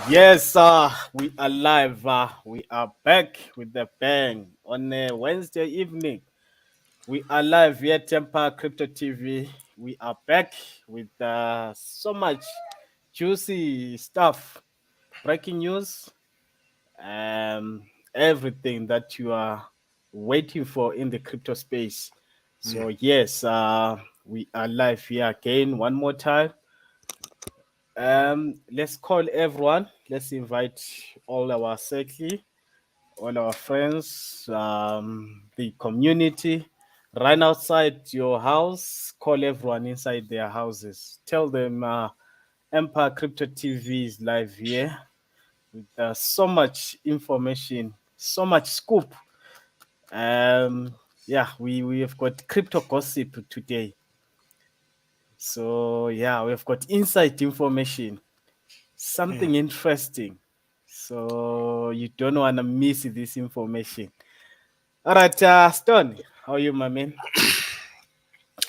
Yes, we are live. We are back with the bang on a Wednesday evening. We are live via Temper Crypto TV. We are back with so much juicy stuff, breaking news, everything that you are waiting for in the crypto space. So yes, we are live here again one more time. Let's call everyone. Let's invite all our circle, all our friends, the community. Run outside your house. Call everyone inside their houses. Tell them Empire Crypto TV is live here with so much information, so much scoop. Yeah, we have got crypto gossip today. So yeah, we've got inside information, something interesting. So you don't want to miss this information. All right, Stone, how are you, my man?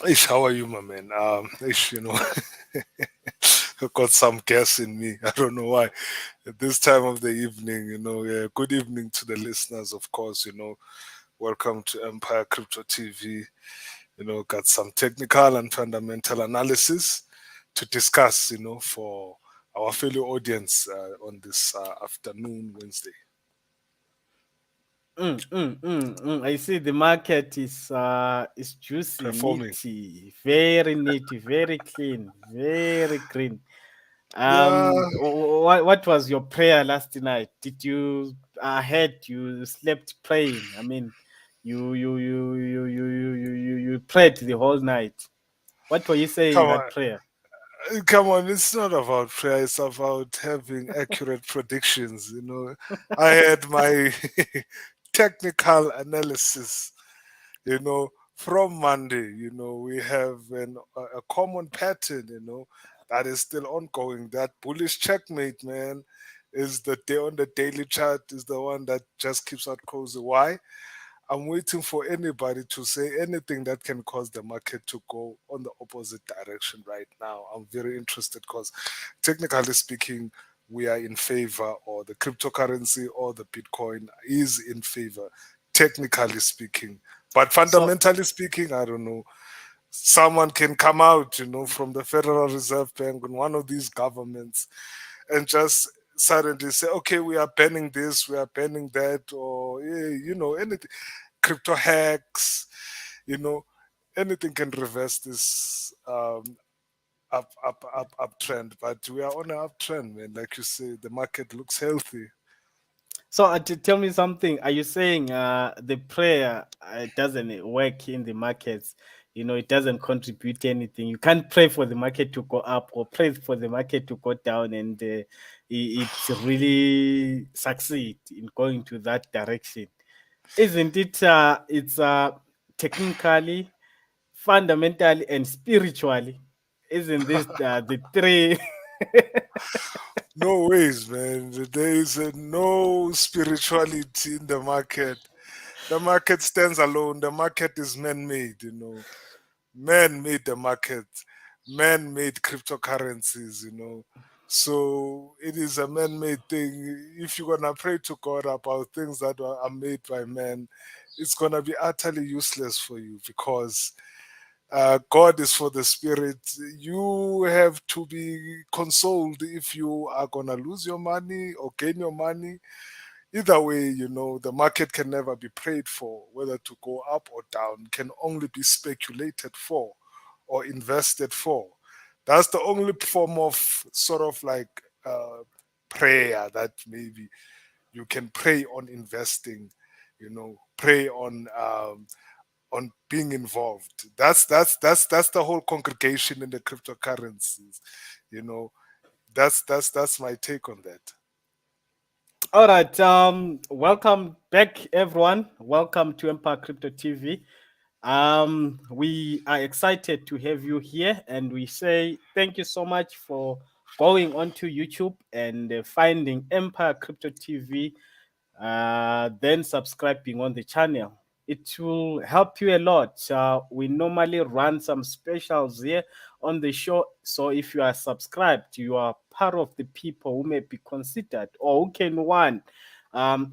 Ish, how are you, my man? I got some gas in me. I don't know why. At this time of the evening, yeah, good evening to the listeners, of course, welcome to Empire Crypto TV. Got some technical and fundamental analysis to discuss, for our fellow audience on this afternoon, Wednesday. I see the market is juicy, Performing. neat, very clean, very green. Yeah, What was your prayer last night? Did you ahead you slept praying? I mean, you prayed the whole night. What were you saying in come that on. prayer? Come on, it's not about prayer, it's about having accurate predictions. I had my technical analysis, from Monday. We have a common pattern, that is still ongoing. That bullish checkmate, man, is the day on the daily chart, is the one that just keeps out cozy. Why? I'm waiting for anybody to say anything that can cause the market to go on the opposite direction right now. I'm very interested because, technically speaking, we are in favor, or the cryptocurrency or the Bitcoin is in favor, technically speaking. But So fundamentally speaking, I don't know. Someone can come out, from the Federal Reserve Bank and one of these governments and just suddenly say, okay, we are banning this, we are banning that, or anything, crypto hacks, you know, anything can reverse this uptrend. But we are on an uptrend, man. Like you say, the market looks healthy. tell me something. Are you saying the prayer doesn't work in the markets? You know, it doesn't contribute anything. You can't pray for the market to go up or pray for the market to go down, and it's really succeed in going to that direction, isn't it? It's technically, fundamentally, and spiritually. Isn't this the three? No ways, man. There is no spirituality in the market. The market stands alone. The market is man-made. Man made the market. Man made cryptocurrencies. So it is a man-made thing. If you're gonna pray to God about things that are made by man, it's gonna be utterly useless for you, because God is for the spirit. You have to be consoled if you are gonna lose your money or gain your money. Either way, the market can never be prayed for. Whether to go up or down can only be speculated for or invested for. That's the only form of sort of like prayer that maybe you can pray on investing, pray on being involved. That's the whole congregation in the cryptocurrencies. You know, that's my take on that. All right. Welcome back, everyone. Welcome to Empire Crypto TV. We are excited to have you here, and we say thank you so much for going onto YouTube and finding Empire Crypto TV, then subscribing on the channel. It will help you a lot. We normally run some specials here on the show. So if you are subscribed, you are part of the people who may be considered or who can want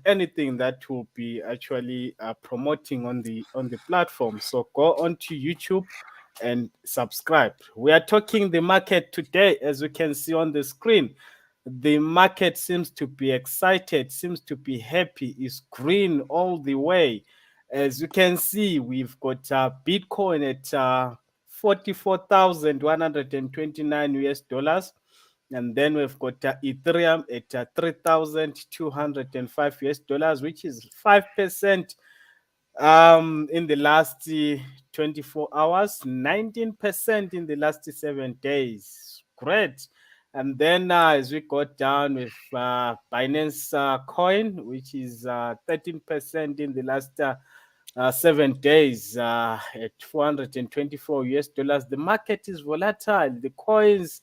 anything that will be actually promoting on the platform. So go onto YouTube and subscribe. We are talking the market today, as you can see on the screen. The market seems to be excited, seems to be happy, is green all the way. As you can see, we've got Bitcoin at 44,129 US dollars. And then we've got Ethereum at 3,205 US dollars, which is 5% in the last 24 hours, 19% in the last 7 days. Great. And then as we got down with Binance Coin, which is 13% in the last 7 days at 424 US dollars. The market is volatile. The coins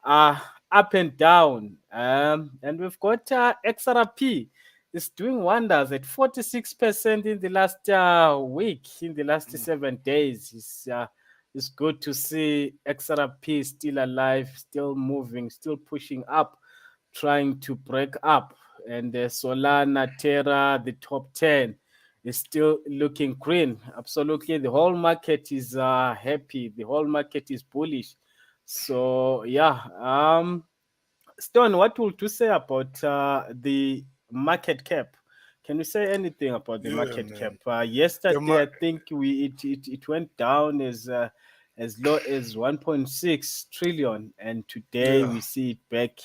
are up and down. And we've got XRP is doing wonders at 46% in the last week, in the last 7 days. It's good to see XRP still alive, still moving, still pushing up, trying to break up. And Solana, Terra, the top 10 is still looking green. Absolutely. The whole market is happy. The whole market is bullish. So, yeah. Stone, what would you say about the market cap? Can you say anything about the Yeah, market cap? man. The Yesterday, ma- I think it went down as low as 1.6 trillion, and today yeah. we see it back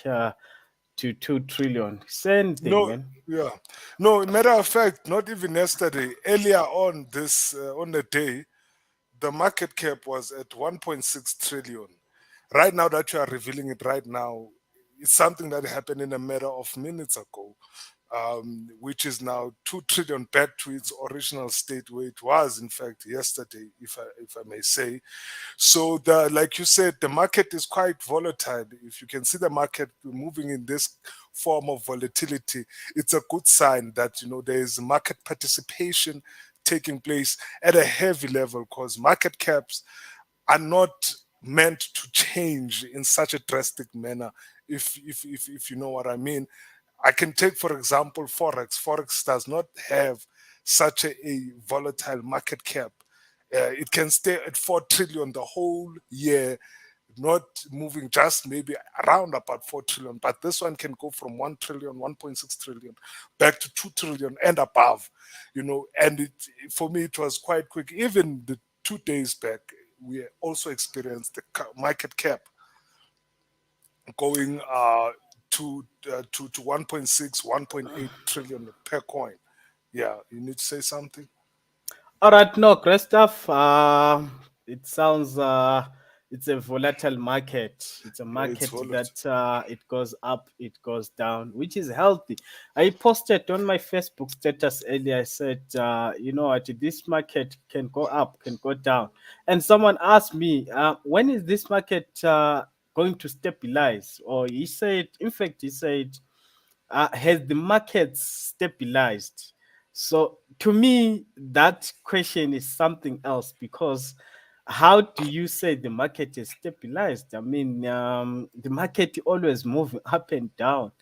to 2 trillion. Say anything, No, man. yeah. No, matter of fact, not even yesterday. Earlier on this on the day, the market cap was at 1.6 trillion. Right now that you are revealing it right now, it's something that happened in a matter of minutes ago, which is now 2 trillion back to its original state where it was, in fact, yesterday, if I may say. So the like you said, the market is quite volatile. If you can see the market moving in this form of volatility, it's a good sign that there is market participation taking place at a heavy level because market caps are not meant to change in such a drastic manner, if you know what I mean. I can take, for example, Forex. Forex does not have such a volatile market cap. It can stay at 4 trillion the whole year, not moving, just maybe around about 4 trillion. But this one can go from 1 trillion, 1.6 trillion, back to 2 trillion and above, and for me, it was quite quick. Even the 2 days back, we also experienced the market cap going to 1.6, 1.8 trillion per coin. Yeah, you need to say something. All right, no, Christoph. It sounds it's a volatile market. It's a Yeah, it's market volatile. that it goes up, it goes down, which is healthy. I posted on my Facebook status earlier. I said, you know what, this market can go up, can go down, and someone asked me, when is this market going to stabilize? Or he said, in fact, he said has the market stabilized? So to me, that question is something else because how do you say the market is stabilized? I mean, the market always moving up and down.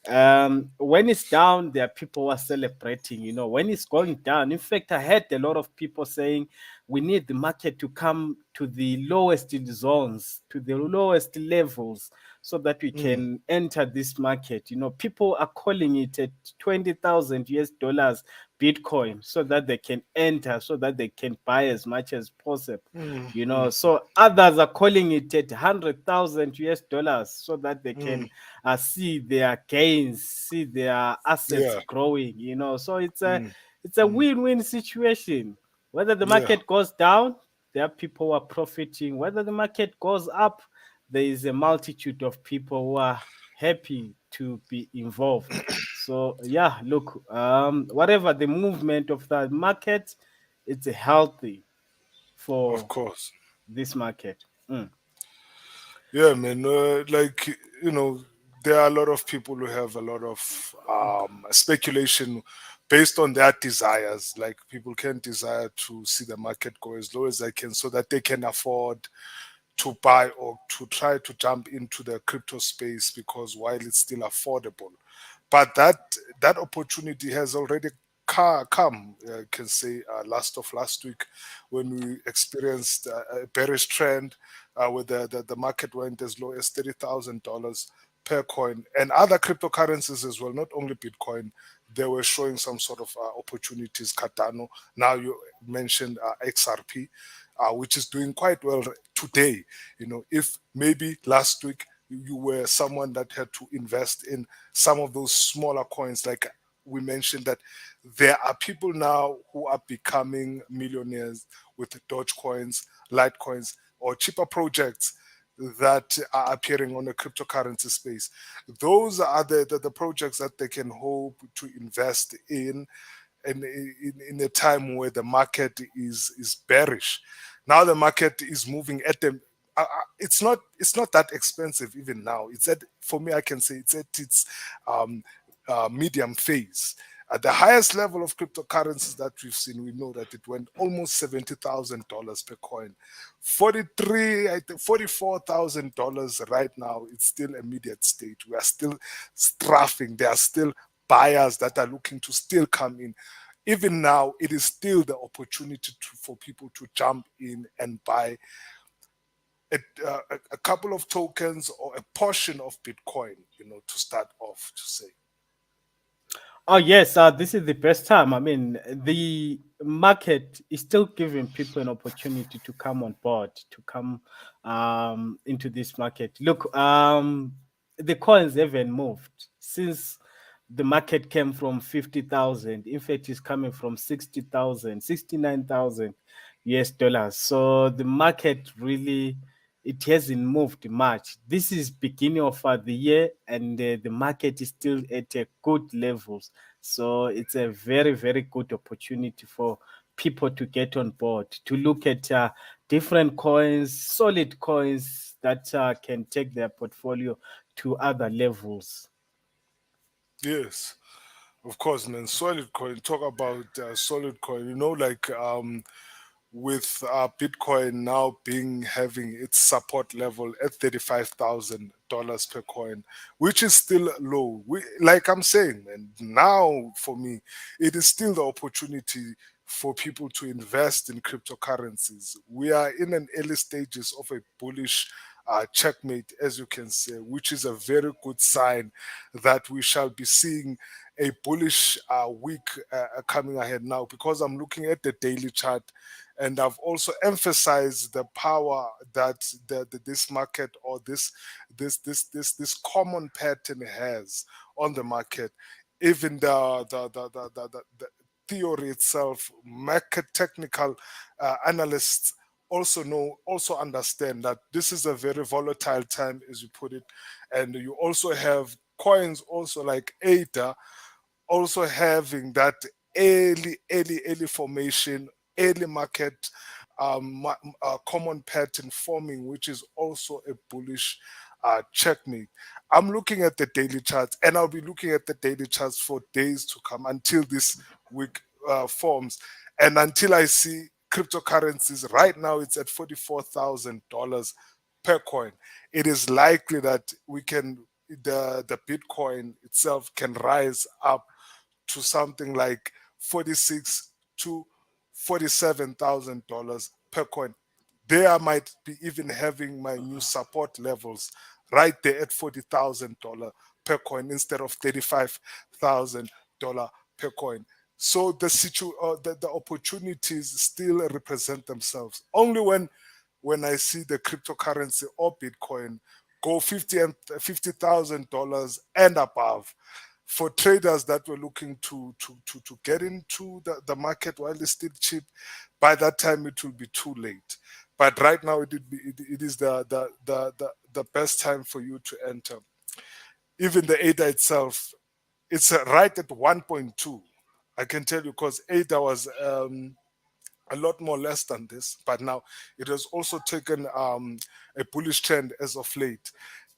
When it's down, there are people who are celebrating. You know, when it's going down, in fact, I heard a lot of people saying we need the market to come to the lowest zones, to the lowest levels, so that we Mm, can enter this market. You know, people are calling it at 20,000 US dollars Bitcoin so that they can enter, so that they can buy as much as possible. mm, You know, mm, so others are calling it at 100,000 US dollars so that they mm, can see their gains, see their assets yeah. growing. You know, so Mm, it's a mm, win-win situation. Whether the yeah. market goes down, there are people who are profiting. Whether the market goes up, there is a multitude of people who are happy to be involved. So yeah, look, whatever the movement of the market, it's healthy Of for course. this market. Mm. Yeah, man. There are a lot of people who have a lot of speculation based on their desires. Like people can desire to see the market go as low as they can so that they can afford to buy or to try to jump into the crypto space, because while it's still affordable, but that opportunity has already come. I can say last of last week, when we experienced a bearish trend, where the market went as low as $30,000 per coin, and other cryptocurrencies as well, not only Bitcoin. They were showing some sort of opportunities. Cardano. Now you mentioned XRP, which is doing quite well today. If maybe last week you were someone that had to invest in some of those smaller coins, like we mentioned that there are people now who are becoming millionaires with Dogecoins, Litecoins, or cheaper projects that are appearing on the cryptocurrency space. Those are the projects that they can hope to invest in a time where the market is bearish. Now the market is moving at the it's not that expensive even now. It's at, for me, I can say it's at its um, medium phase. At the highest level of cryptocurrencies that we've seen, we know that it went almost $70,000 per coin. 43, I think $44,000 right now. It's still immediate state. We are still strafing. There are still buyers that are looking to still come in. Even now, it is still the opportunity for people to jump in and buy a couple of tokens or a portion of Bitcoin, to start off to say. Oh yes, this is the best time. I mean, the market is still giving people an opportunity to come on board, to come into this market. Look, the coins haven't moved since the market came from 50,000. In fact, it's coming from 60,000, 69,000 US dollars. So the market really, it hasn't moved much. This is beginning of the year, and the market is still at a good levels. So it's a very, very good opportunity for people to get on board, to look at different coins, solid coins that can take their portfolio to other levels. Yes, of course, man. Solid coin. Talk about solid coin. Like with Bitcoin now being having its support level at $35,000 per coin, which is still low. Like I'm saying, man, now for me, it is still the opportunity for people to invest in cryptocurrencies. We are in an early stages of a bullish checkmate, as you can say, which is a very good sign that we shall be seeing a bullish week coming ahead now, because I'm looking at the daily chart, and I've also emphasized the power that this market, or this common pattern has on the market. Even the theory itself, market technical analysts also understand that this is a very volatile time, as you put it. And you also have coins also like ADA also having that early formation, early market common pattern forming, which is also a bullish checkmate. I'm looking at the daily charts, and I'll be looking at the daily charts for days to come until this week forms, and until I see cryptocurrencies. Right now, it's at $44,000 per coin. It is likely that the Bitcoin itself can rise up to something like 46 to $47,000 per coin. There I might be even having my new support levels right there at $40,000 per coin instead of $35,000 per coin. So the opportunities still represent themselves. Only when I see the cryptocurrency or Bitcoin go $50,000 and above, for traders that were looking to get into the market while it's still cheap, by that time it will be too late. But right now it is the best time for you to enter. Even the ADA itself, it's right at 1.2. I can tell you, because ADA was a lot more less than this, but now it has also taken a bullish trend as of late.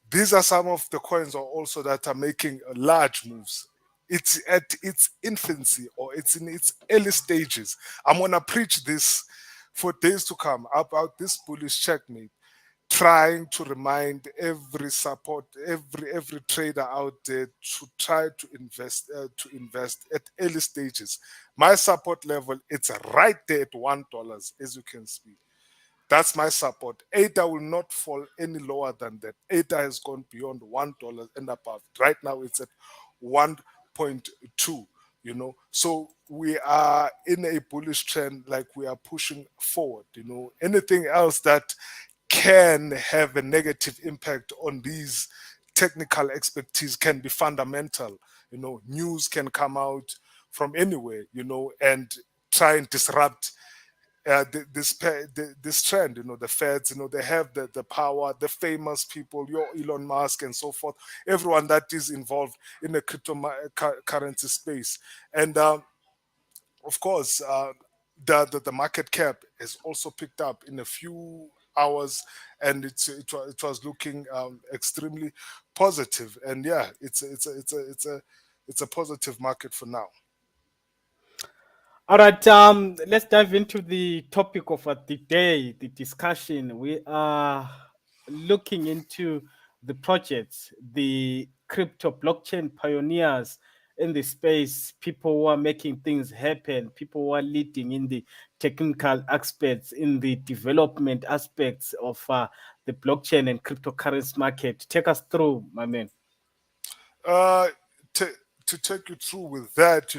These are some of the coins are also that are making large moves. It's at its infancy, or it's in its early stages. I'm gonna preach this for days to come about this bullish checkmate. trying to remind every trader out there to try to invest at early stages. My support level, it's right there at $1, as you can see. That's my support. ADA will not fall any lower than that. ADA has gone beyond $1 and above. Right now it's at 1.2, So we are in a bullish trend, like we are pushing forward, Anything else that can have a negative impact on these technical expertise can be fundamental. News can come out from anywhere, and try and disrupt this trend. The Feds, they have the power, the famous people, your Elon Musk and so forth, everyone that is involved in the cryptocurrency space. And of course, the market cap has also picked up in a few hours, and it was looking extremely positive. And yeah, it's a positive market for now. All right, let's dive into the topic of the day, the discussion. We are looking into the projects, the crypto blockchain pioneers in the space, people who are making things happen, people who are leading in the technical aspects, in the development aspects of the blockchain and cryptocurrency market. Take us through, my man. Uh, to, to take you through with that,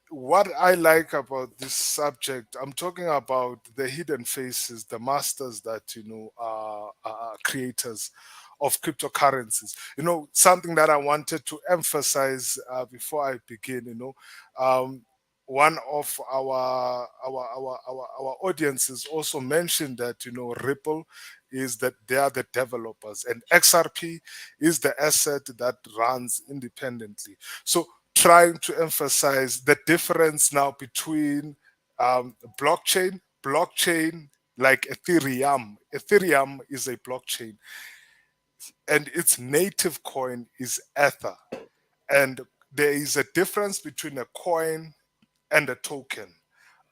what I like about this subject, I'm talking about the hidden faces, the masters that are creators of cryptocurrencies. Something that I wanted to emphasize before I begin. One of our audiences also mentioned that Ripple is that they are the developers, and XRP is the asset that runs independently. So trying to emphasize the difference now between blockchain like Ethereum. Ethereum is a blockchain, and its native coin is Ether. And there is a difference between a coin and a token.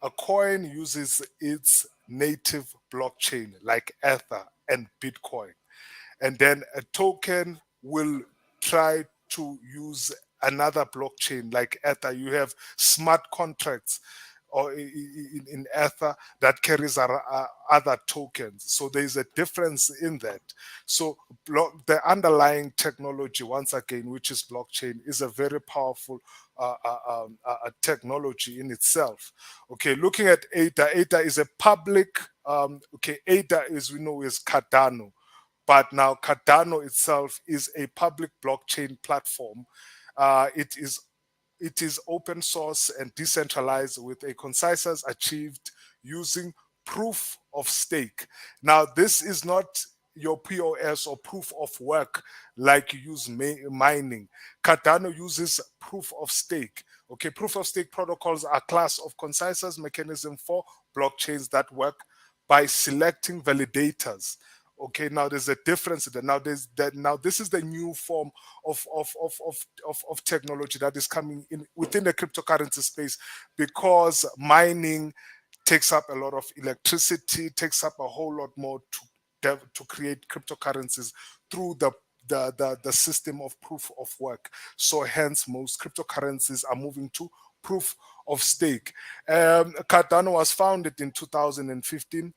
A coin uses its native blockchain like Ether and Bitcoin, and then a token will try to use another blockchain like Ether. You have smart contracts or in Ether that carries other tokens. So there's a difference in that. So the underlying technology, once again, which is blockchain, is a very powerful technology in itself. Okay, looking at ADA, ADA is a public. ADA is, we know, is Cardano, but now Cardano itself is a public blockchain platform. It is open source and decentralized with a consensus achieved using proof of stake. Now, this is not your POS or proof of work like you use mining. Cardano uses proof of stake. Okay, proof of stake protocols are a class of consensus mechanism for blockchains that work by selecting validators. Okay, now there's a difference there. Now there's that. Now this is the new form of technology that is coming in within the cryptocurrency space, because mining takes up a lot of electricity, takes up a whole lot more to create cryptocurrencies through the system of proof of work. So hence most cryptocurrencies are moving to proof of stake. Cardano was founded in 2015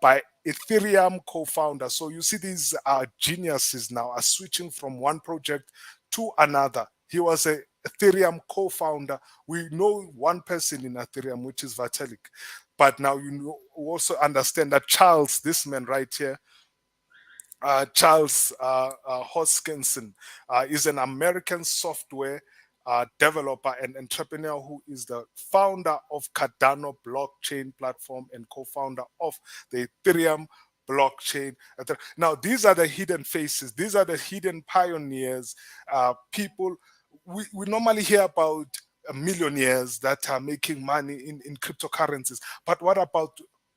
by Ethereum co-founder. So you see these geniuses now are switching from one project to another. He was a Ethereum co-founder. We know one person in Ethereum, which is Vitalik. But now also understand that Charles, this man right here, Charles Hoskinson, is an American software developer and entrepreneur who is the founder of Cardano blockchain platform and co-founder of the Ethereum blockchain. Now, these are the hidden faces. These are the hidden pioneers, people. We normally hear about millionaires that are making money in cryptocurrencies. But what about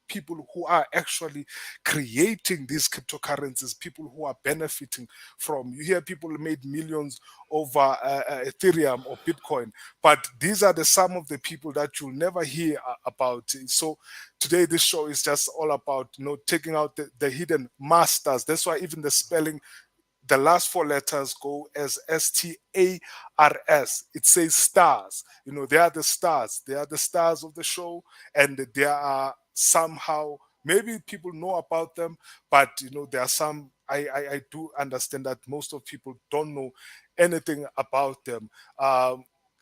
people who are actually creating these cryptocurrencies, people who are benefiting from. You hear people made millions over Ethereum or Bitcoin, but these are the some of the people that you'll never hear about. So today this show is just all about taking out the hidden masters. That's why even the spelling, the last four letters go as STARS. It says stars. They are the stars. They are the stars of the show, and they are somehow, maybe people know about them, but there are some. I do understand that most of people don't know anything about them.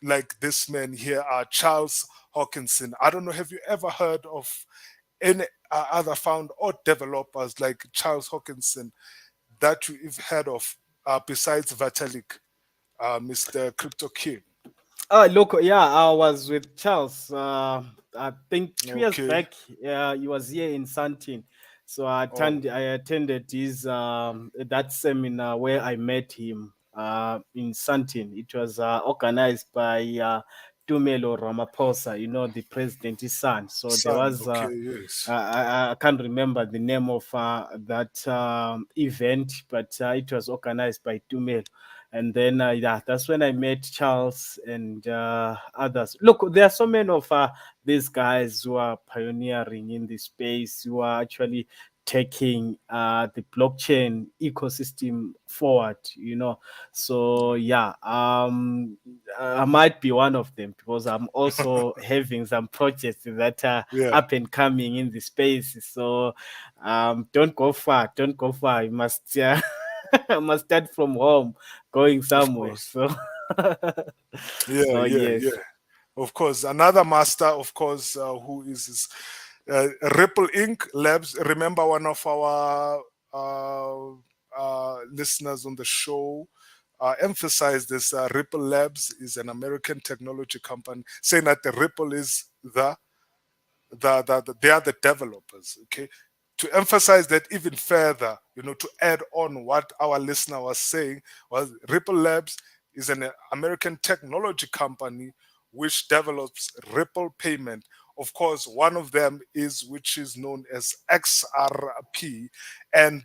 Like this man here, Charles Hawkinson. I don't know. Have you ever heard of any other founder or developers like Charles Hawkinson that you've heard of besides Vitalik, Mr. Crypto King? Look, yeah, I was with Charles. I think 2 years Okay, back. He was here in Santin, so oh, I attended his that seminar where I met him in Santin. It was organized by Tumelo Ramaphosa, the president's son. So there son, was okay, yes, I can't remember the name of that event, but it was organized by Tumelo. And then yeah, that's when I met Charles and others. Look, there are so many of these guys who are pioneering in this space, who are actually taking the blockchain ecosystem forward. So yeah, I might be one of them because I'm also having some projects that are yeah, up and coming in the space. So don't go far, don't go far. You must I must start from home going of somewhere. course, So yeah, so yeah, yes. yeah. Of course, another master, of course, who is Ripple Inc. Labs. Remember one of our listeners on the show emphasized this. Ripple Labs is an American technology company, saying that the Ripple is they are the developers. Okay, to emphasize that even further, to add on what our listener was saying, was Ripple Labs is an American technology company which develops Ripple payment. Of course, one of them is which is known as XRP, and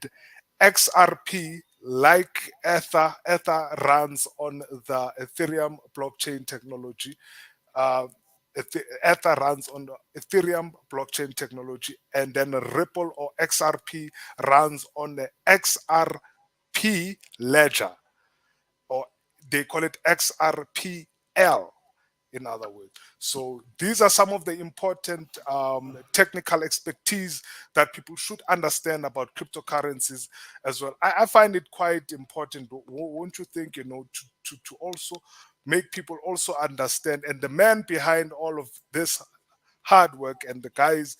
XRP, like Ether runs on the Ethereum blockchain technology. uh, Ether runs on the Ethereum blockchain technology, and then Ripple or XRP runs on the XRP ledger, or they call it XRPL, in other words. So these are some of the important technical expertise that people should understand about cryptocurrencies as well. I find it quite important, won't you think, to also make people also understand, and the man behind all of this hard work and the guys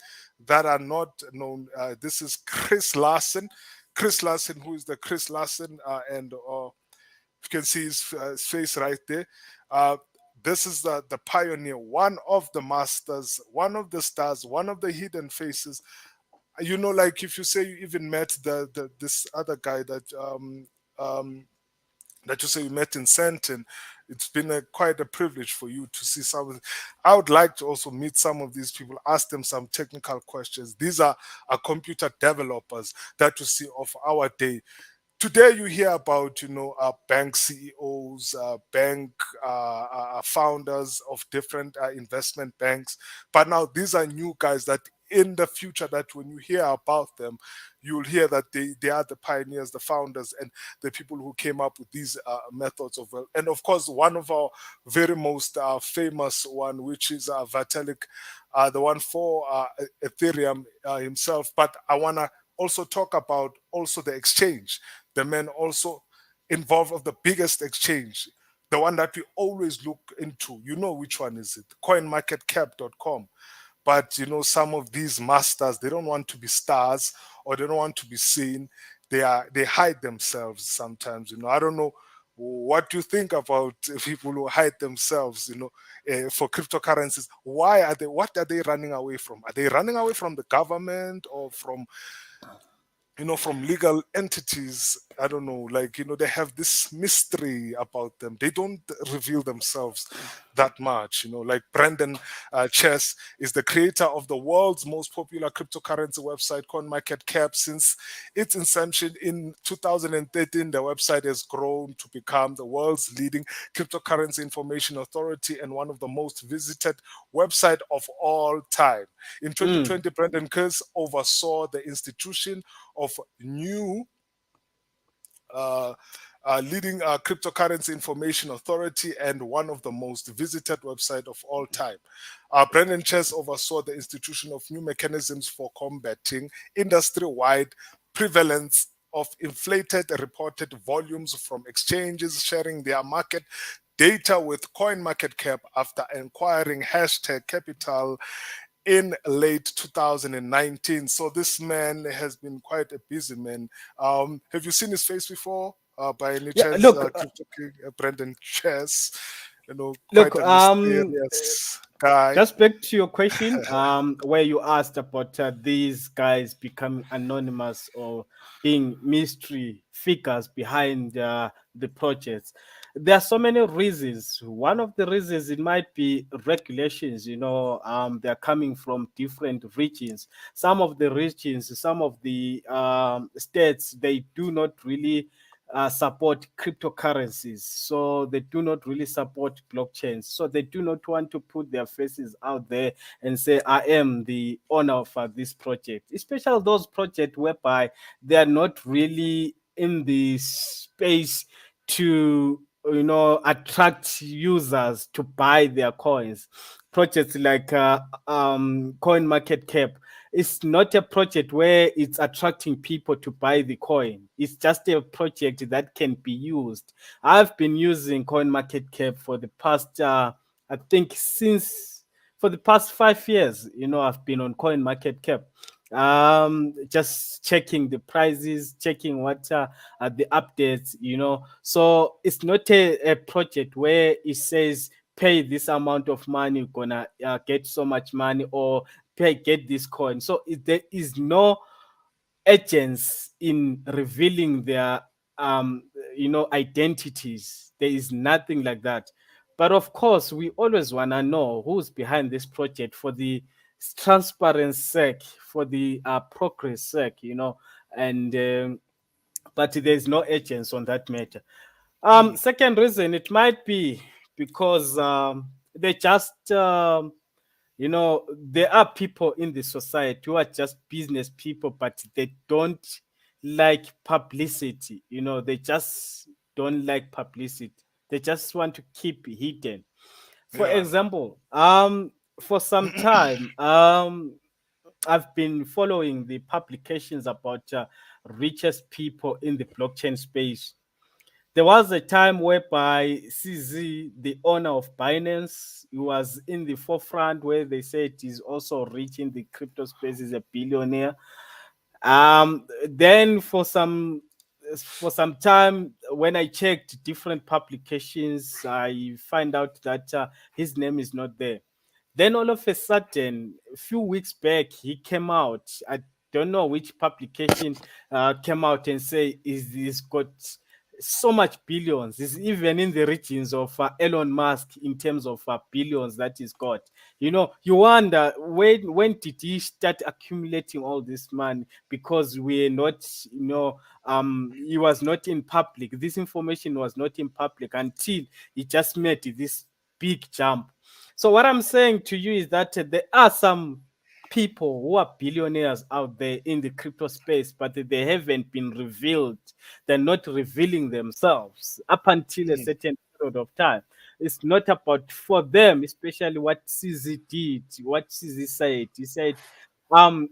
that are not known. This is Chris Larson. Chris Larson, who is the Chris Larson, and you can see his face right there. Uh, this is the pioneer, one of the masters, one of the stars, one of the hidden faces. Like if you say you even met the this other guy um, that you say you met in Santon, it's been quite a privilege for you to see some. I would like to also meet some of these people, ask them some technical questions. These are computer developers that you see of our day. Today you hear about bank CEOs, bank founders of different investment banks, but now these are new guys that in the future, that when you hear about them, you'll hear that they are the pioneers, the founders, and the people who came up with these methods of wealth. And of course, one of our very most famous one, which is Vitalik, the one for Ethereum himself. But I want to also talk about also the exchange, the man also involved of the biggest exchange, the one that we always look into. You know which one is it? Coinmarketcap.com. But some of these masters, they don't want to be stars, or they don't want to be seen. They hide themselves sometimes. I don't know what you think about people who hide themselves, for cryptocurrencies. Why are they? What are they running away from? Are they running away from the government, or from legal entities? I don't know. Like, they have this mystery about them. They don't reveal themselves. that much. Like Brandon Chess is the creator of the world's most popular cryptocurrency website, CoinMarketCap. Since its inception in 2013, the website has grown to become the world's leading cryptocurrency information authority and one of the most visited website of all time. In Mm. 2020, Brandon Chess oversaw the institution of new uh, leading cryptocurrency information authority and one of the most visited website of all time. Brendan Chess oversaw the institution of new mechanisms for combating industry-wide prevalence of inflated reported volumes from exchanges sharing their market data with CoinMarketCap after acquiring hashtag capital in late 2019. So this man has been quite a busy man. Have you seen his face before? By any Yeah, chance, look, Crypto King, Brendan Chess, look. quite a mysterious guy. Just back to your question, where you asked about these guys becoming anonymous or being mystery figures behind the projects. There are so many reasons. One of the reasons it might be regulations. They're coming from different regions. Some of the regions, some of the states, they do not really support cryptocurrencies. So they do not really support blockchains. So they do not want to put their faces out there and say, I am the owner of this project, especially those projects whereby they are not really in the space to attract users to buy their coins. Projects like coin market cap, it's not a project where it's attracting people to buy the coin. It's just a project that can be used. I've been using CoinMarketCap for the past, I think, since for the past 5 years. I've been on CoinMarketCap, just checking the prices, checking what are the updates. So it's not a project where it says pay this amount of money, you're gonna get so much money, or get this coin. So there is no agents in revealing their um identities. There is nothing like that. But of course, we always want to know who's behind this project for the transparency sake, for the progress sake, and but there's no agents on that matter. Mm, Second reason, it might be because they just there are people in the society who are just business people, but they don't like publicity. They just don't like publicity. They just want to keep hidden. For yeah. example, for some time, I've been following the publications about richest people in the blockchain space. There was a time whereby CZ, the owner of Binance, he was in the forefront where they said he's also rich in the crypto space, he's a billionaire. Then for some time, when I checked different publications, I find out that his name is not there. Then all of a sudden, a few weeks back, he came out. I don't know which publication came out and say he's got so much billions. He's even in the regions of Elon Musk in terms of billions that he's got. You wonder when did he start accumulating all this money? Because we're not, he was not in public. This information was not in public until he just made this big jump. So what I'm saying to you is that there are some people who are billionaires out there in the crypto space, but they haven't been revealed. They're not revealing themselves up until a Mm, certain period of time. It's not about for them, especially what CZ did, what CZ said. He said,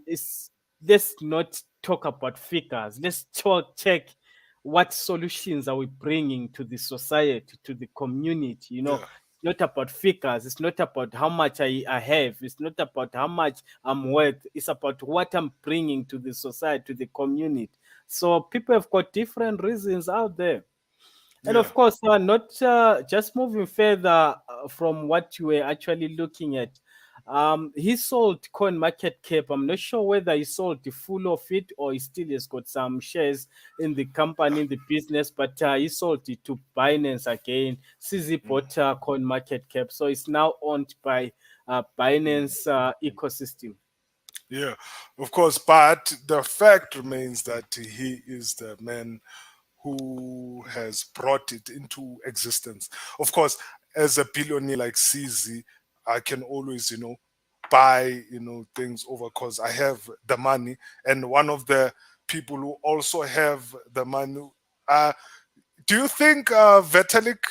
it's let's not talk about figures. Let's check what solutions are we bringing to the society, to the community. yeah. Not about figures. It's not about how much I have. It's not about how much I'm worth. It's about what I'm bringing to the society, to the community. So people have got different reasons out there. And Yeah. of course, not just moving further from what you were actually looking at. He sold coin market cap. I'm not sure whether he sold the full of it or he still has got some shares in the company, in the business, but he sold it to Binance again. CZ bought coin market cap, so it's now owned by Binance ecosystem. Yeah, of course. But the fact remains that he is the man who has brought it into existence. Of course, as a billionaire like CZ, I can always, buy, things over because I have the money. And one of the people who also have the money, uh, do you think Vitalik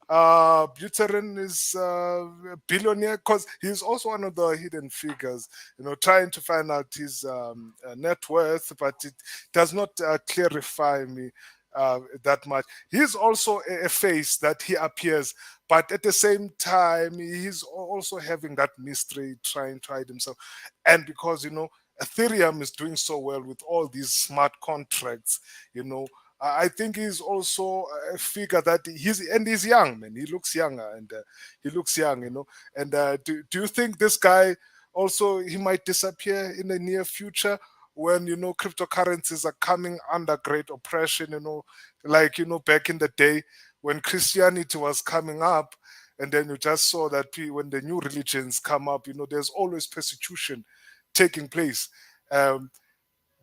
Buterin is a billionaire because he's also one of the hidden figures, trying to find out his net worth, but it does not clarify me that much. He's also a face that he appears, but at the same time, he's also having that mystery trying to hide himself. And because, Ethereum is doing so well with all these smart contracts, I think he's also a figure that he's young, man. He looks younger and he looks young, And do you think this guy also he might disappear in the near future when cryptocurrencies are coming under great oppression? Like back in the day when Christianity was coming up, and then you just saw that when the new religions come up, there's always persecution taking place. Um,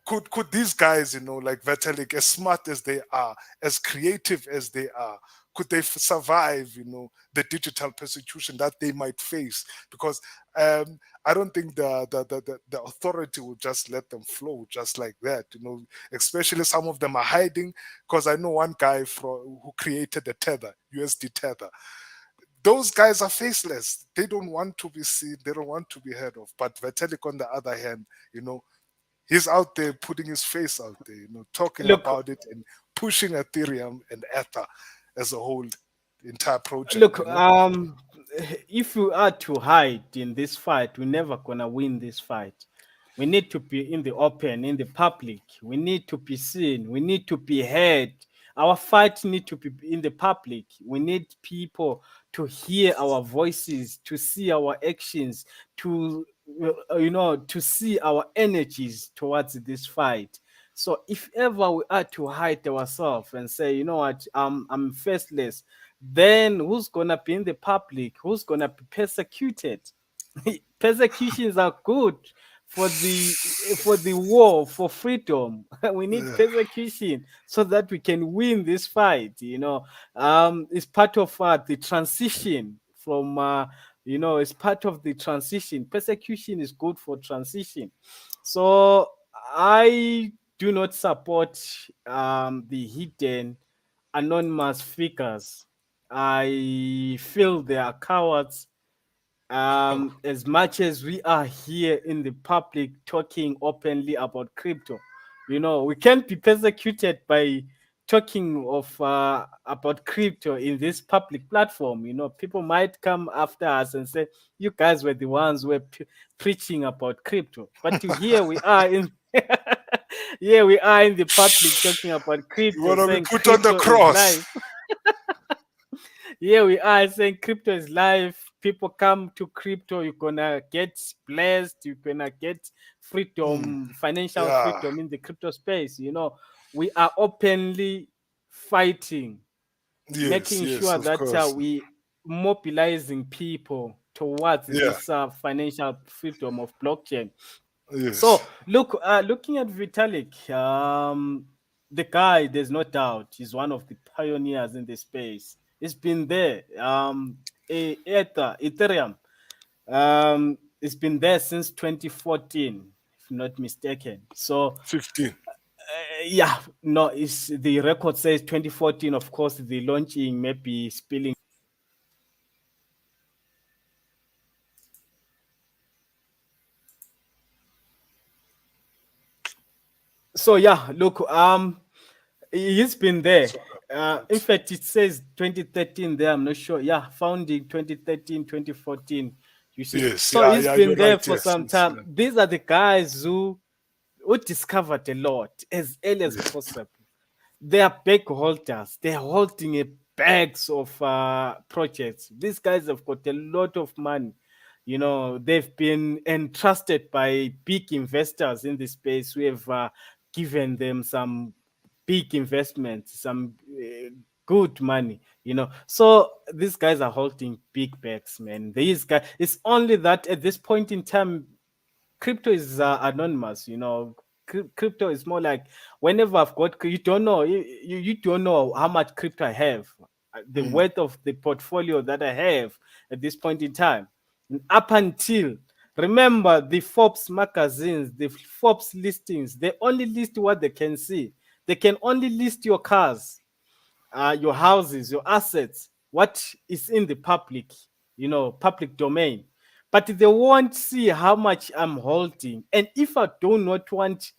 could these guys, like Vitalik, as smart as they are, as creative as they are, could they survive, the digital persecution that they might face? Because I don't think the authority will just let them flow just like that, Especially some of them are hiding. Because I know one guy who created the Tether, USD Tether. Those guys are faceless. They don't want to be seen. They don't want to be heard of. But Vitalik, on the other hand, he's out there putting his face out there, talking Look, about it and pushing Ethereum and Ether as a whole entire project, Look, if we are to hide in this fight, we're never gonna win this fight. We need to be in the open, in the public. We need to be seen. We need to be heard. Our fight need to be in the public. We need people to hear our voices, to see our actions, to to see our energies towards this fight. So if ever we are to hide ourselves and say, you know what, I'm faceless, then who's gonna be in the public? Who's gonna be persecuted? Persecutions are good for the war for freedom. We need Yeah. persecution so that we can win this fight. It's part of the transition from. It's part of the transition. Persecution is good for transition. So I do not support the hidden anonymous figures. I feel they are cowards. As much as we are here in the public talking openly about crypto, we can't be persecuted by talking of about crypto in this public platform. People might come after us and say, "You guys were the ones who were preaching about crypto," but here we are in. Here we are in the public talking about You crypto, want to be saying put on the crypto is life. cross. Here we are saying crypto is life. People come to crypto, you're gonna get blessed, you're gonna get Hmm. freedom, financial Yeah. freedom in the crypto space. We are openly fighting, Yes, making yes, sure of that course. we mobilizing people towards Yeah. this financial freedom of blockchain. Yes. So looking at Vitalik, the guy, there's no doubt, he's one of the pioneers in the space. He's been there. Ethereum, it's been there since 2014, if not mistaken. So 15. yeah, no, it's the record says 2014. Of course, the launching may be spilling. So yeah, look, he's been there. That's what In happened. fact, it says 2013 there. I'm not sure. Yeah, founding 2013, 2014. You see, Yes, so yeah, he's yeah, been you're there right. for Yes, some yes, time. yeah. These are the guys who discovered a lot as early as Yeah. possible. They are bag holders. They're holding a bags of projects. These guys have got a lot of money. You know, they've been entrusted by big investors in this space who have given them some big investments, some good money, you know. So these guys are holding big bags, man. These guys, it's only that at this point in time, crypto is anonymous, you know. Crypto is more like whenever I've got, you don't know, you don't know how much crypto I have, the Mm. worth of the portfolio that I have at this point in time. And up until, remember, the Forbes magazines, the Forbes listings, they only list what they can see. They can only list your cars, your houses, your assets, what is in the public, you know, public domain. But they won't see how much I'm holding. And if I do not want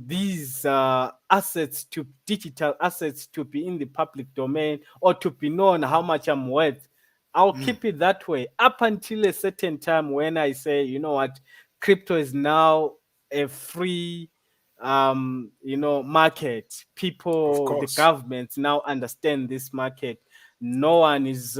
these assets to digital assets to be in the public domain or to be known how much I'm worth, I'll Mm. keep it that way up until a certain time when I say, you know what, crypto is now a free you know, market. Of People, the course. governments now understand this market. No one is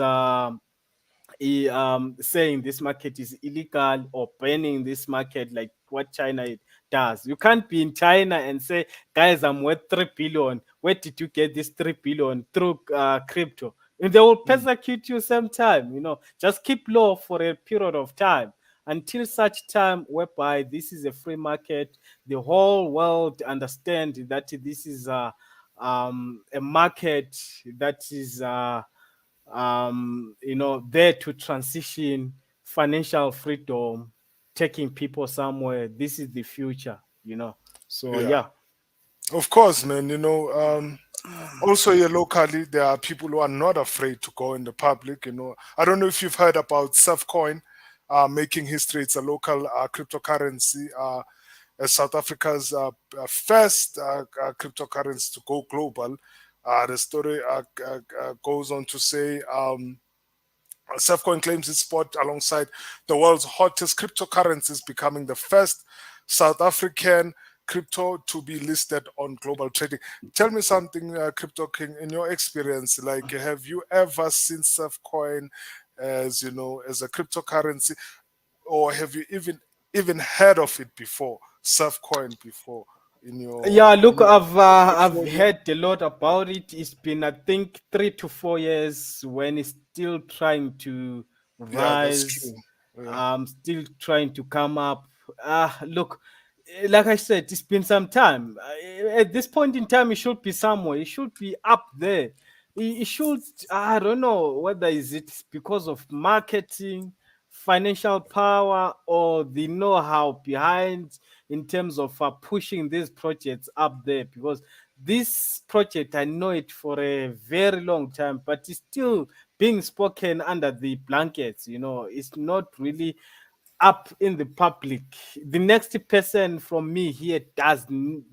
saying this market is illegal or banning this market like what China does. You can't be in China and say, guys, I'm worth 3 billion. Where did you get this 3 billion? Through crypto. And they will Mm. persecute you sometime, you know. Just keep low for a period of time until such time whereby this is a free market. The whole world understand that this is a market that is you know, there to transition financial freedom, taking people somewhere. This is the future, you know. So Yeah. yeah. Of course, man. Also here locally, there are people who are not afraid to go in the public. I don't know if you've heard about Subcoin making history. It's a local cryptocurrency, as South Africa's first cryptocurrency to go global. The story goes on to say. Safcoin claims its spot alongside the world's hottest cryptocurrencies, becoming the first South African crypto to be listed on global trading. Tell me something, Crypto King, in your experience, like have you ever seen Safcoin as as a cryptocurrency, or have you even heard of it before, Safcoin before in your Yeah, in look, your I've portfolio? heard a lot about it. It's been, I think, 3 to 4 years when it's still trying to Yeah, that's rise, true. Yeah. still trying to come up. Look, like I said, it's been some time. At this point in time, it should be somewhere. It should be up there. It should. I don't know whether is it because of marketing, financial power, or the know-how behind in terms of pushing these projects up there, because this project, I know it for a very long time, but it's still being spoken under the blankets. You know, it's not really up in the public. The next person from me here doesn't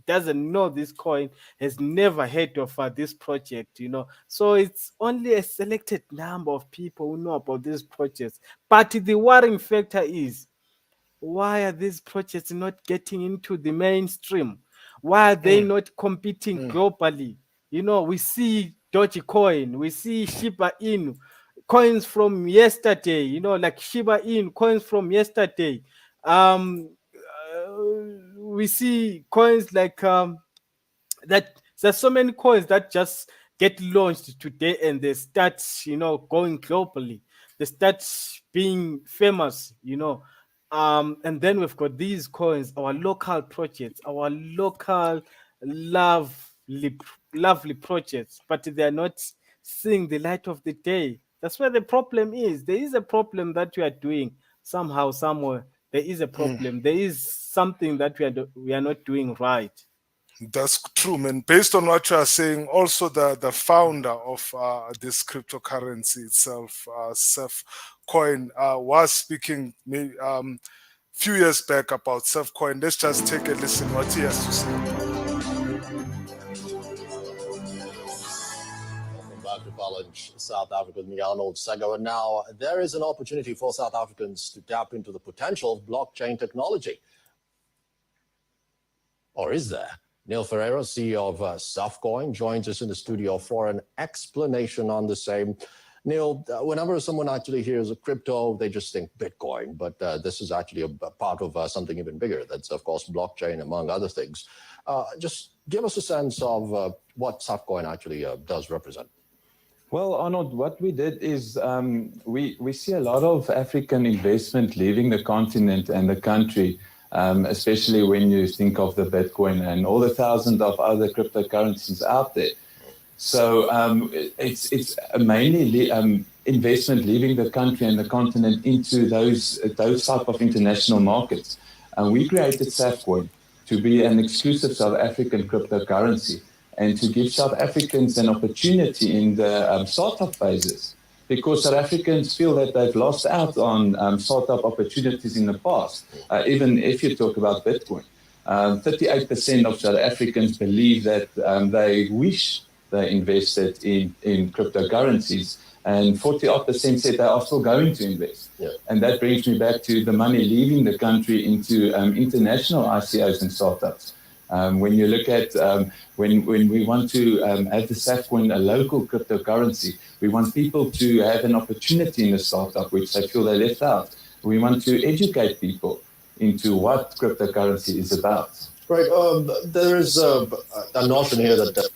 know this coin, has never heard of this project, you know. So it's only a selected number of people who know about these projects. But the worrying factor is, why are these projects not getting into the mainstream? Why are they Mm, not competing mm, globally? You know, we see Dogecoin, we see Shiba Inu, coins from yesterday, you know, like Shiba Inu, coins from yesterday. We see coins like that there's so many coins that just get launched today and they start, you know, going globally. They start being famous, you know. And then we've got these coins, our local projects, our local lovely lovely projects, but they're not seeing the light of the day. That's where the problem is. There is a problem that we are doing somehow, somewhere. There is a mm. problem. There is something that we are not doing right. That's true, man. Based on what you are saying, also the founder of this cryptocurrency itself, Seth Coin, was speaking few years back about Seth Coin. Let's just take a listen what he has to say about it. Welcome back to College, South Africa with me, Arnold Sego. And now there is an opportunity for South Africans to tap into the potential of blockchain technology. Or is there? Neil Ferreira, CEO of Subcoin, joins us in the studio for an explanation on the same. Neil, whenever someone actually hears a crypto, they just think Bitcoin, but this is actually a part of something even bigger. That's, of course, blockchain, among other things. Just give us a sense of what Subcoin actually does represent. Well, Arnold, what we did is we see a lot of African investment leaving the continent and the country, especially when you think of the Bitcoin and all the thousands of other cryptocurrencies out there. So it's mainly investment leaving the country and the continent into those type of international markets. And we created Subcoin to be an exclusive South African cryptocurrency and to give South Africans an opportunity in the startup phases, because South Africans feel that they've lost out on startup opportunities in the past. Even if you talk about Bitcoin, 38% of South Africans believe that they wish they invested in cryptocurrencies, and 40% said they are still going to invest. Yeah. And that brings me back to the money leaving the country into international ICOs and startups. When you look at when we want to have the Subcoin a local cryptocurrency, we want people to have an opportunity in the startup which they feel they left out. We want to educate people into what cryptocurrency is about. Right. There is a notion here that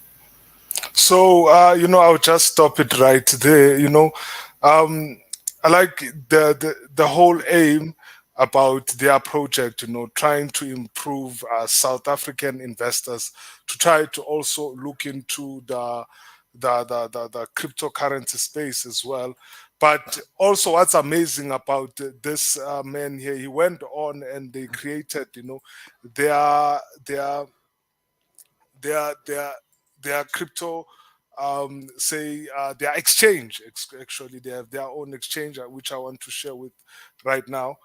So, I'll just stop it right there. I like the whole aim about their project, trying to improve South African investors to try to also look into the cryptocurrency space as well. But also, what's amazing about this man here, he went on and they created, their their their crypto, their exchange. Actually, they have their own exchange, which I want to share with right now.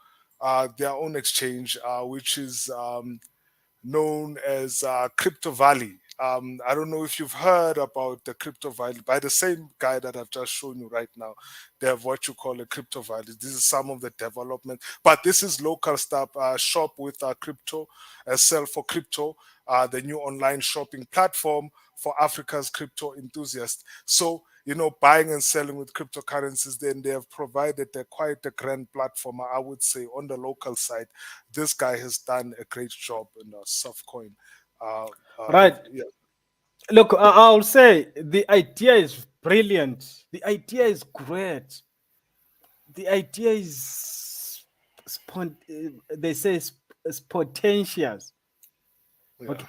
Their own exchange, which is known as Crypto Valley. I don't know if you've heard about the Crypto Valley by the same guy that I've just shown you right now. They have what you call a Crypto Valley. This is some of the development, but this is local stuff. Shop with crypto, sell for crypto, the new online shopping platform for Africa's crypto enthusiasts. So, buying and selling with cryptocurrencies, then they have provided quite a grand platform, I would say, on the local side. This guy has done a great job in Subcoin. Right. Yeah. Look, I'll say the idea is brilliant. The idea is great. The idea is they say it's potentials. Yeah. Okay,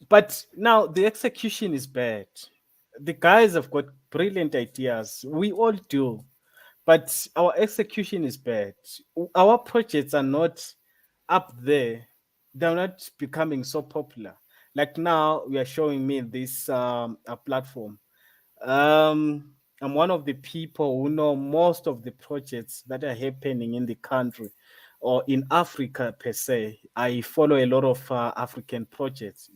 but now the execution is bad. The guys have got brilliant ideas. We all do, but our execution is bad. Our projects are not up there. They're not becoming so popular. Like now, we are showing me this a platform. I'm one of the people who know most of the projects that are happening in the country or in Africa per se. I follow a lot of African projects,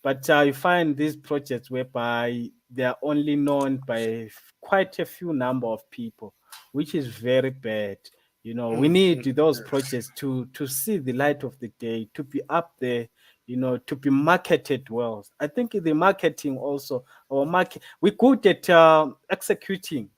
but I find these projects whereby they are only known by quite a few number of people, which is very bad. We need those projects to see the light of the day, to be up there, to be marketed well. I think the marketing also, our market, we're good at executing,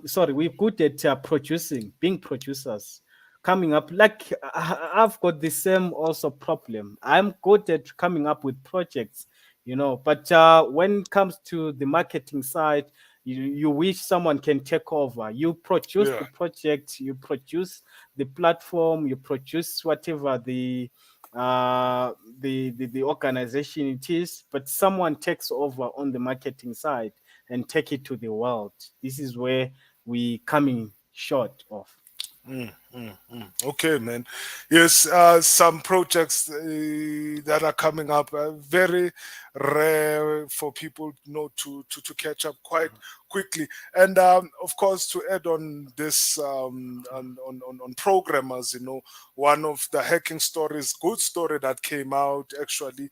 sorry, we're good at producing, being producers, coming up. Like I've got the same also problem. I'm good at coming up with projects, but when it comes to the marketing side, you wish someone can take over. You produce Yeah. the project, you produce the platform, you produce whatever the organization it is, but someone takes over on the marketing side and take it to the world. This is where we coming short of. Okay, man. Yes, some projects that are coming up very rare for people to catch up quite quickly. And of course, to add on this on programmers, one of the hacking stories, good story that came out actually.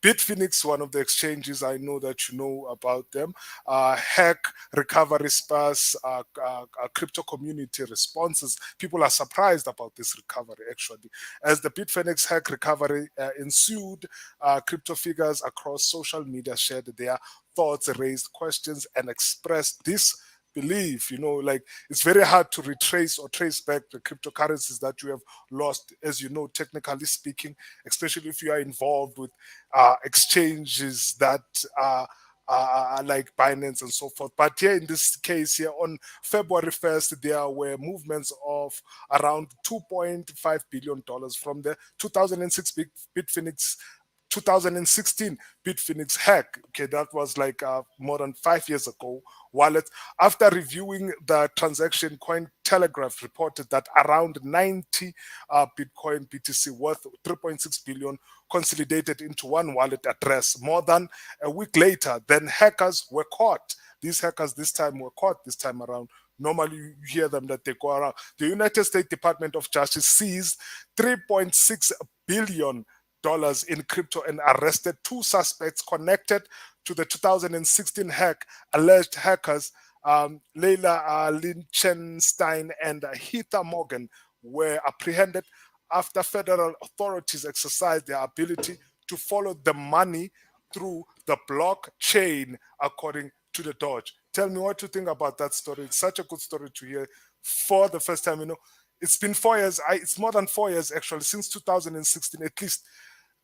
Bitfinex, one of the exchanges, I know that you know about them. Hack recovery sparse crypto community responses. People are surprised about this recovery actually. As the Bitfinex Hack recovery ensued, crypto figures across social media shared their thoughts, raised questions, and expressed disbelief. Like it's very hard to retrace or trace back the cryptocurrencies that you have lost, as you know, technically speaking, especially if you are involved with exchanges that like Binance and so forth. But here in this case, here on February 1st, there were movements of around $2.5 billion from the 2006 Bitfinex 2016 Bitfinex hack. Okay, that was like more than 5 years ago. Wallet. After reviewing the transaction, Cointelegraph reported that around 90 Bitcoin BTC worth 3.6 billion consolidated into one wallet address. More than a week later, then hackers were caught. These hackers this time were caught this time around. Normally, you hear them that they go around. The United States Department of Justice seized 3.6 billion dollars in crypto and arrested two suspects connected to the 2016 hack. Alleged hackers Leila Lichtenstein and Heather Morgan were apprehended after federal authorities exercised their ability to follow the money through the blockchain, according to the Dodge. Tell me what you think about that story. It's such a good story to hear for the first time. It's been 4 years. It's more than 4 years actually, since 2016 at least,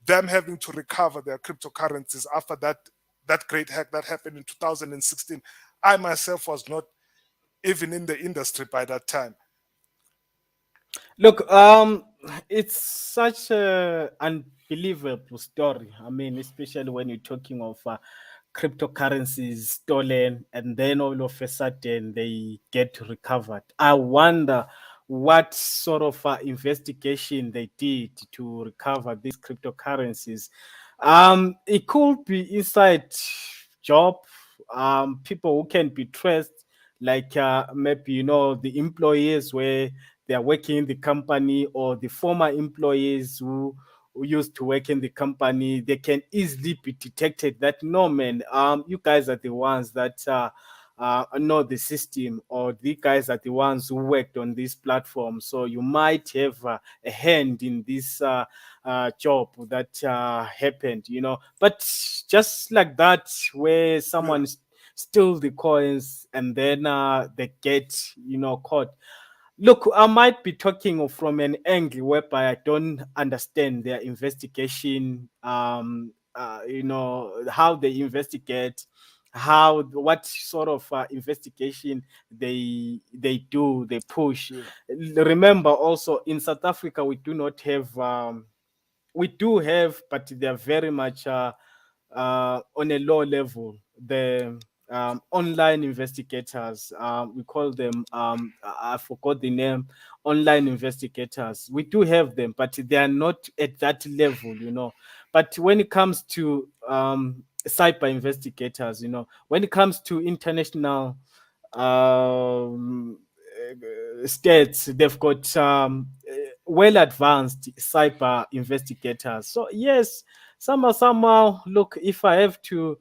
them having to recover their cryptocurrencies after that great hack that happened in 2016. I myself was not even in the industry by that time. Look, it's such a unbelievable story. I mean, especially when you're talking of cryptocurrencies stolen and then all of a sudden they get recovered. I wonder what sort of investigation they did to recover these cryptocurrencies. It could be inside job, people who can be traced, like maybe the employees where they are working in the company, or the former employees who used to work in the company. They can easily be detected that no man, you guys are the ones that know the system, or the guys are the ones who worked on this platform, so you might have a hand in this job that happened, but just like that, where Yeah, someone steal the coins and then they get caught. Look, I might be talking from an angle whereby I don't understand their investigation, how they investigate, what sort of investigation they push. yeah, Remember also, in South Africa we do not have, we do have, but they are very much on a low level. The online investigators, we call them, I forgot the name, online investigators. We do have them, but they are not at that level, But when it comes to cyber investigators, when it comes to international um, states, they've got well advanced cyber investigators. So yes, somehow, look, if I have to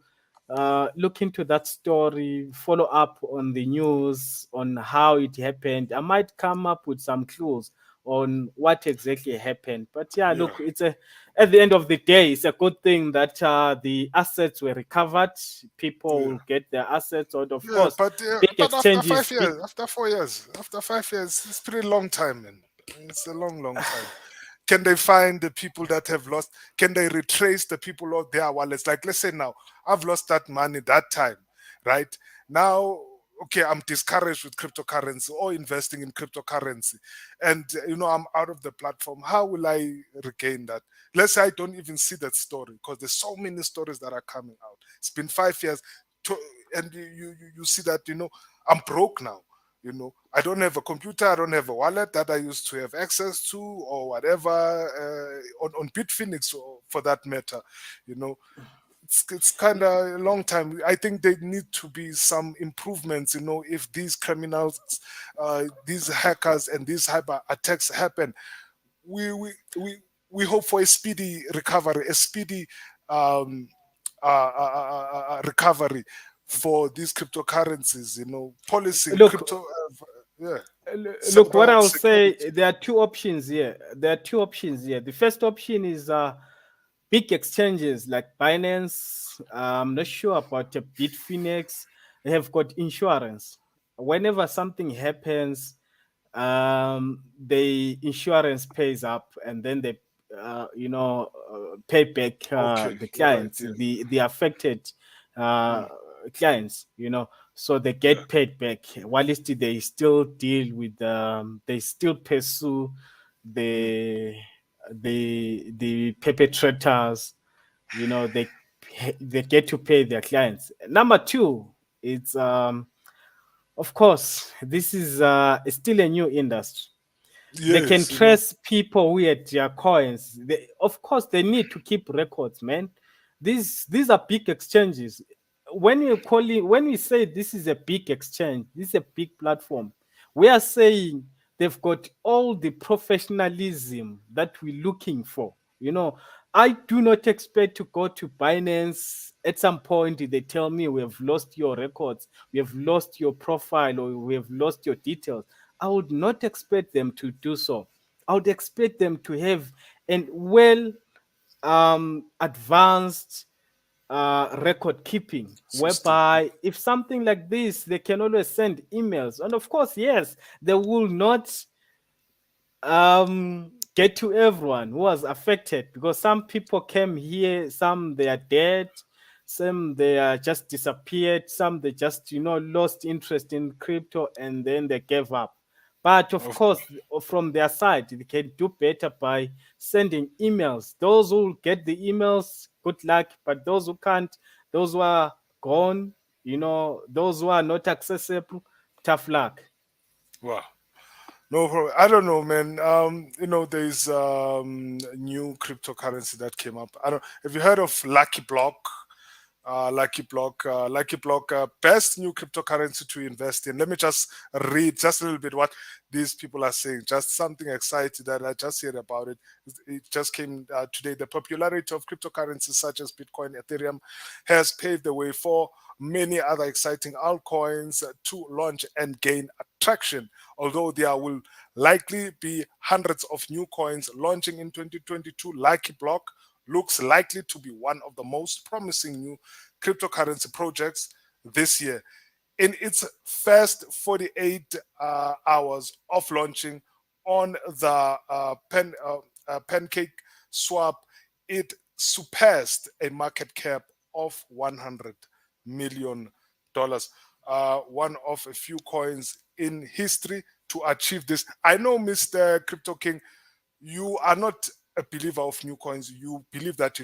look into that story, follow up on the news on how it happened, I might come up with some clues on what exactly happened. But yeah, yeah, look, at the end of the day, it's a good thing that the assets were recovered. People yeah. will get their assets, and of Yeah, course, but big but after exchanges, 5 years, after 4 years, after 5 years, it's pretty long time, man. It's a long, long time. Can they find the people that have lost? Can they retrace the people of their wallets? Like, let's say now, I've lost that money that time, right? Now, okay, I'm discouraged with cryptocurrency or investing in cryptocurrency, and I'm out of the platform. How will I regain that? Let's say I don't even see that story because there's so many stories that are coming out. It's been 5 years, to, and you see that I'm broke now. I don't have a computer, I don't have a wallet that I used to have access to, or whatever, on Bitfinex, or for that matter. you know it's kind of a long time. I think there need to be some improvements. If these criminals, these hackers, and these cyber attacks happen, we we we, we hope for a speedy recovery, a speedy um, recovery for these cryptocurrencies. Policing look, crypto, yeah, look, what cyber I'll say, security. there are two options here. There are two options here. The first option is big exchanges like Binance, I'm not sure about Bitfinex. They have got insurance. Whenever something happens, the insurance pays up, and then they, pay back Okay, the right, clients, yeah, the affected uh, mm, clients. So they yeah, get paid back. Whilst they still deal with, they still pursue mm, the the perpetrators. They get to pay their clients. Number two, it's of course this is still a new industry. They can yes, trace people who had their coins. Of course, they need to keep records, man. These are big exchanges. When we say this is a big exchange, this is a big platform. We are saying they've got all the professionalism that we're looking for. I do not expect to go to Binance at some point. They tell me we have lost your records, we have lost your profile, or we have lost your details. I would not expect them to do so. I would expect them to have an well advanced record keeping, system. whereby if something like this, they can always send emails. And of course, yes, they will not get to everyone who was affected, because some people came here, some they are dead, some they are just disappeared, some they just lost interest in crypto and then they gave up. But of Of course, from their side, they can do better by sending emails. Those who get the emails, good luck. But those who can't, those who are gone, those who are not accessible, tough luck. wow. No problem. I don't know, man. There's new cryptocurrency that came up. I don't. Have you heard of Lucky Block? Lucky Block, best new cryptocurrency to invest in. Let me just read just a little bit what these people are saying. Just something exciting that I just heard about it. It just came today. The popularity of cryptocurrencies such as Bitcoin, Ethereum has paved the way for many other exciting altcoins to launch and gain attraction. Although there will likely be hundreds of new coins launching in 2022, Lucky Block looks likely to be one of the most promising new cryptocurrency projects this year. In its first 48 hours of launching on the Pancake Swap, it surpassed a market cap of $100 million. One of a few coins in history to achieve this. I know, Mr. Crypto King, you are not a believer of new coins. You believe that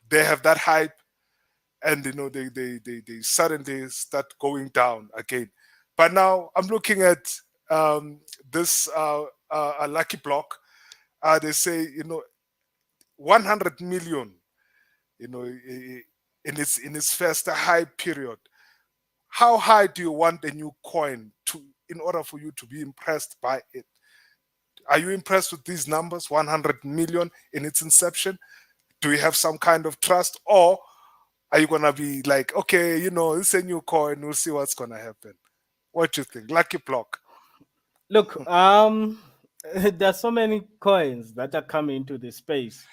they have that hype, and they suddenly start going down again. But now I'm looking at this Lucky Block. They say 100 million. In its first high period. How high do you want a new coin to in order for you to be impressed by it? Are you impressed with these numbers? 100 million in its inception? Do you have some kind of trust? Or are you going to be like, okay, it's a new coin, we'll see what's going to happen? What do you think? Lucky Block. Look, there are so many coins that are coming into the space.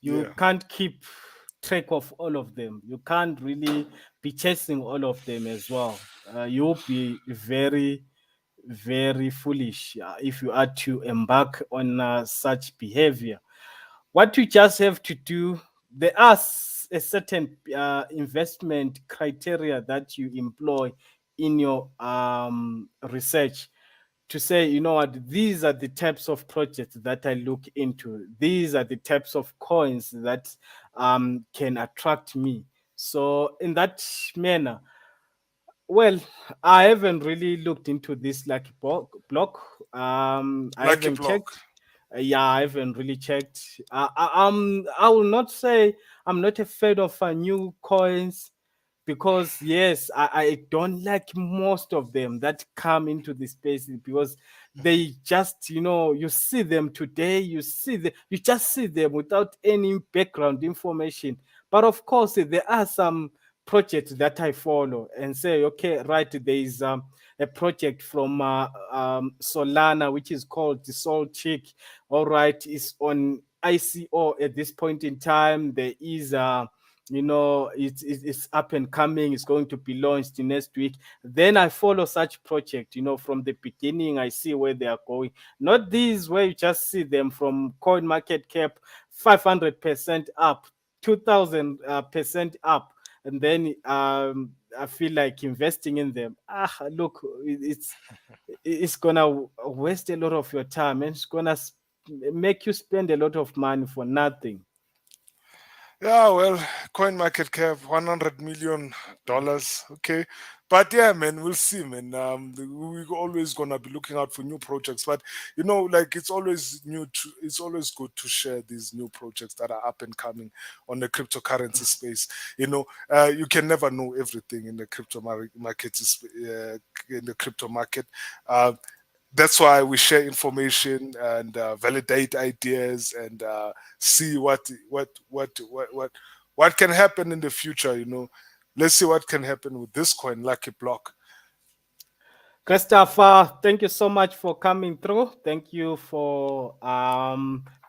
You Yeah. can't keep track of all of them. You can't really be chasing all of them as well. You'll be very, very foolish if you are to embark on such behavior. What you just have to do, there are a certain investment criteria that you employ in your research to say, what, these are the types of projects that I look into. These are the types of coins that can attract me. So, in that manner, well, I haven't really looked into this lucky block. I Lucky haven't Block. checked. Yeah, I haven't really checked. I will not say I'm not afraid of new coins, because yes, I don't like most of them that come into the space, because they just, you see them today, you just see them without any background information. But of course, there are some projects that I follow and say, okay, right, there is a project from Solana, which is called the Soul Chick. All right, it's on ICO at this point in time. There is it's up and coming, it's going to be launched next week. Then I follow such project, from the beginning. I see where they are going, not these where you just see them from coin market cap 500% up, 2000% up, and then I feel like investing in them. Look, it's gonna waste a lot of your time, and it's gonna make you spend a lot of money for nothing. Yeah, well, coin market cap $100 million. Okay, but yeah, man, we'll see, man. We're always gonna be looking out for new projects, but like it's always it's always good to share these new projects that are up and coming on the cryptocurrency space. You can never know everything in the market, in the crypto market. Uh, that's why we share information and validate ideas and see what can happen in the future. Let's see what can happen with this coin, Lucky Block. Christopher, thank you so much for coming through. Thank you for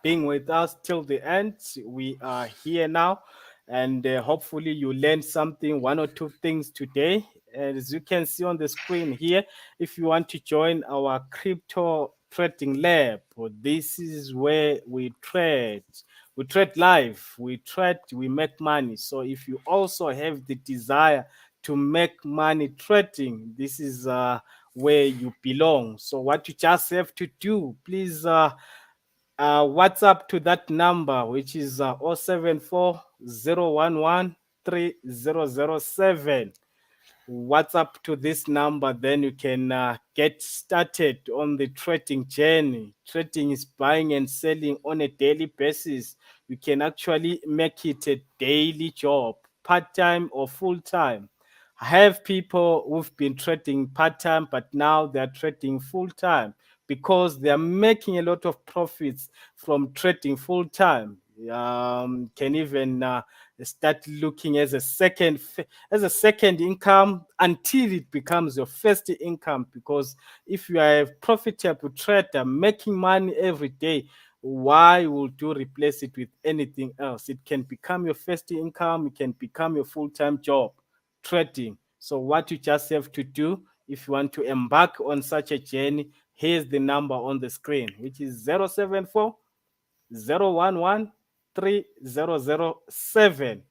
being with us till the end. We are here now, and hopefully, you learned something, one or two things today. As you can see on the screen here, if you want to join our crypto trading lab, this is where we trade. We trade live, we make money. So, if you also have the desire to make money trading, this is where you belong. So what you just have to do, please WhatsApp to that number, which is 074 WhatsApp to this number, then you can get started on the trading journey. Trading is buying and selling on a daily basis. You can actually make it a daily job, part time or full time. I have people who've been trading part time, but now they're trading full time because they're making a lot of profits from trading full time. Can even start looking as a second income until it becomes your first income. Because if you are a profitable trader making money every day, why would you replace it with anything else? It can become your first income, it can become your full-time job, trading. So what you just have to do, if you want to embark on such a journey, here's the number on the screen, which is 074 011 3007.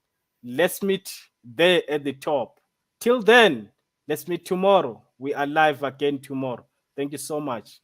Let's meet there at the top. Till then, let's meet tomorrow. We are live again tomorrow. Thank you so much.